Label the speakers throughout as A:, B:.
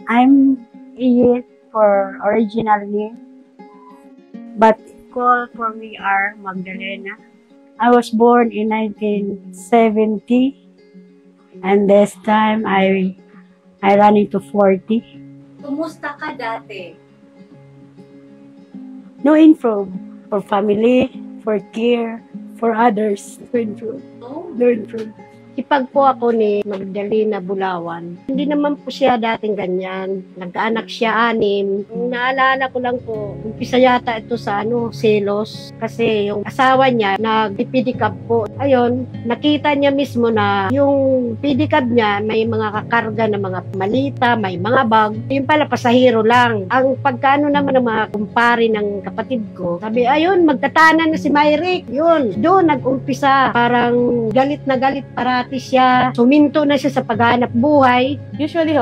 A: I'm Iyit for original name, but call for me are Magdalena. I was born in 1970, and this time I ran into 40.
B: Kumusta ka dati?
A: No improve for family, for care, for others. No improve. No improve.
C: Ipag po ako ni Magdalena Bulawan. Hindi naman po siya dating ganyan. Nagkaanak siya 6. Naalala ko lang po, umpisa yata ito sa selos. Kasi yung asawa niya, nag-pedicab po. Ayun, nakita niya mismo na yung pedicab niya, may mga kakarga na mga malita, may mga bag. Yung pala, pasahero lang. Ang pagkano naman ng mga kumpare ng kapatid ko, sabi, ayun, magtatanan na si Myrick. Yun, doon nag-umpisa. Parang galit na galit para siya, suminto na siya sa paghanap buhay.
D: Usually,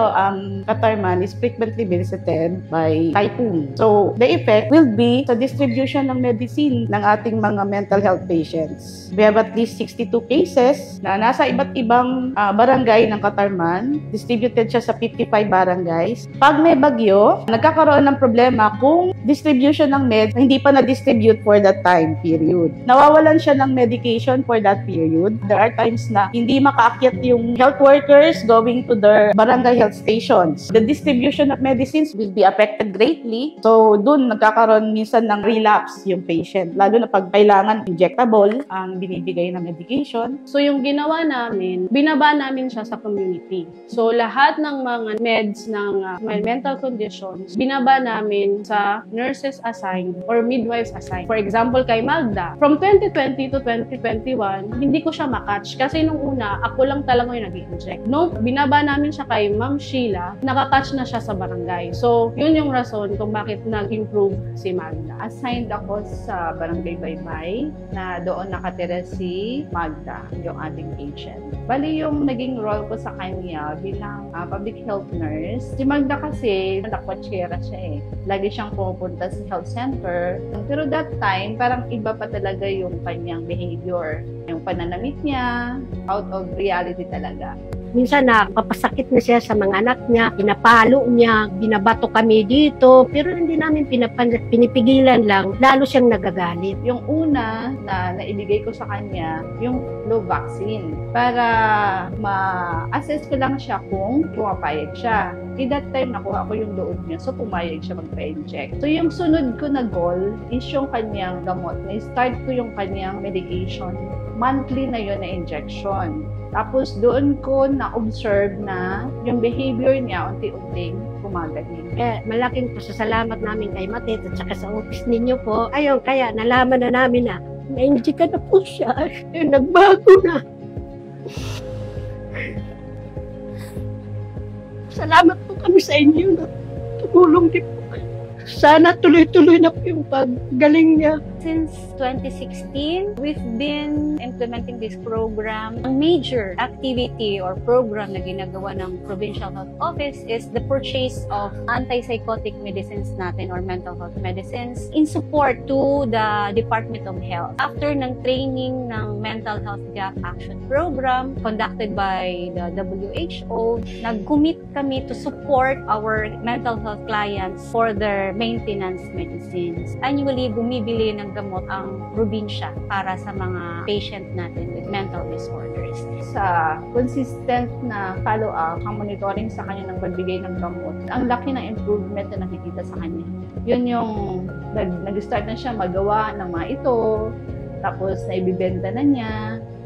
D: Katarman is frequently visited by typhoon. So, the effect will be sa distribution ng medicine ng ating mga mental health patients. We have at least 62 cases na nasa iba't ibang barangay ng Katarman. Distributed siya sa 55 barangays. Pag may bagyo, nagkakaroon ng problema kung distribution ng meds hindi pa na-distribute for that time period. Nawawalan siya ng medication for that period. There are times na hindi makaakyat yung health workers going to their barangay health stations. The distribution of medicines will be affected greatly. So, dun nagkakaroon minsan ng relapse yung patient. Lalo na pag kailangan injectable ang binibigay na medication.
E: So, yung ginawa namin, binaba namin siya sa community. So, lahat ng mga meds ng may mental conditions, binaba namin sa nurses assigned or midwives assigned. For example, kay Magda, from 2020 to 2021, hindi ko siya makatch kasi nung una, ako lang talaga yung nag-i-inject. No, binaba namin siya kay Ma'am Sheila, nakakatch na siya sa barangay. So, yun yung rason kung bakit nag-improve si Magda.
F: Assigned ako sa Barangay Baybay na doon nakatira si Magda, yung ating patient. Bali yung naging role ko sa kanya bilang public health nurse. Si Magda kasi, nakwatsera siya eh. Lagi siyang pupunta sa health center. Pero that time, parang iba pa talaga yung kanyang behavior. Yung pananamit niya, out of reality talaga.
C: Minsan napapasakit na siya sa mga anak niya, pinapalo niya, binabato kami dito, pero hindi namin pinipigilan lang, lalo siyang nagagalit.
F: Yung una na naibigay ko sa kanya, yung flu vaccine, para ma-assess ko lang siya kung pumapayag siya. At that time, nakuha ko yung loob niya, so pumayag siya magpa-inject. So yung sunod ko na goal is yung kanyang gamot. Na-start ko yung kanyang medication. Monthly na yun na injection. Tapos doon ko na-observe na yung behavior niya unti-unting gumagaling.
C: Malaking pasasalamat namin kay Matet at saka sa office ninyo po. Ayun, kaya nalaman na namin na na-inject na po siya. Nagbago na. Salamat po kami sa inyo na tumulong din po kayo. Sana tuloy-tuloy na po yung paggaling niya.
B: Since 2016, we've been implementing this program. Ang major activity or program na ginagawa ng Provincial Health Office is the purchase of antipsychotic medicines natin or mental health medicines in support to the Department of Health. After ng training ng Mental Health Gap Action Program conducted by the WHO, nag-commit kami to support our mental health clients for their maintenance medicines. Annually, bumibili ng gamot ang probinsya para sa mga patient natin with mental disorders.
F: Sa consistent na follow-up, ang monitoring sa kanya ng pagbigay ng gamot, ang laki ng improvement na nakikita sa kanya. Yun yung nag-start na siya magawa ng mga ito, tapos naibibenta na niya.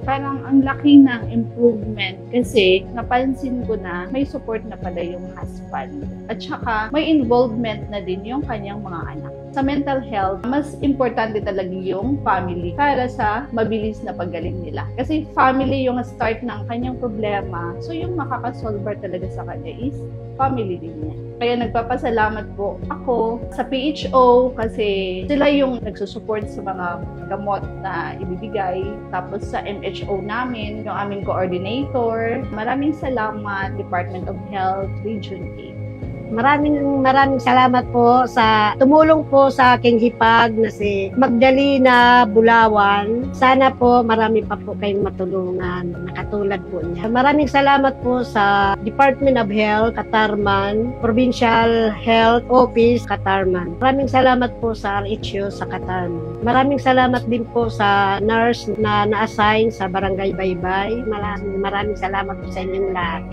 F: Parang ang laki ng improvement kasi napansin ko na may support na pala yung husband. At saka may involvement na din yung kanyang mga anak. Sa mental health, mas importante talaga yung family para sa mabilis na paggaling nila. Kasi family yung start ng kanyang problema. So yung makakasolver talaga sa kanya is family din niya. Kaya nagpapasalamat po ako sa PHO kasi sila yung nagsusupport sa mga gamot na ibibigay. Tapos sa MHO namin, yung aming coordinator. Maraming salamat, Department of Health, Region 8.
C: Maraming salamat po sa tumulong po sa aking hipag na si Magdalena Bulawan. Sana po marami pa po kayong matulungan na katulad po niya. Maraming salamat po sa Department of Health, Katarman, Provincial Health Office, Katarman. Maraming salamat po sa RHU sa Katarman. Maraming salamat din po sa nurse na na-assign sa Barangay Baybay. Maraming salamat po sa inyong lahat.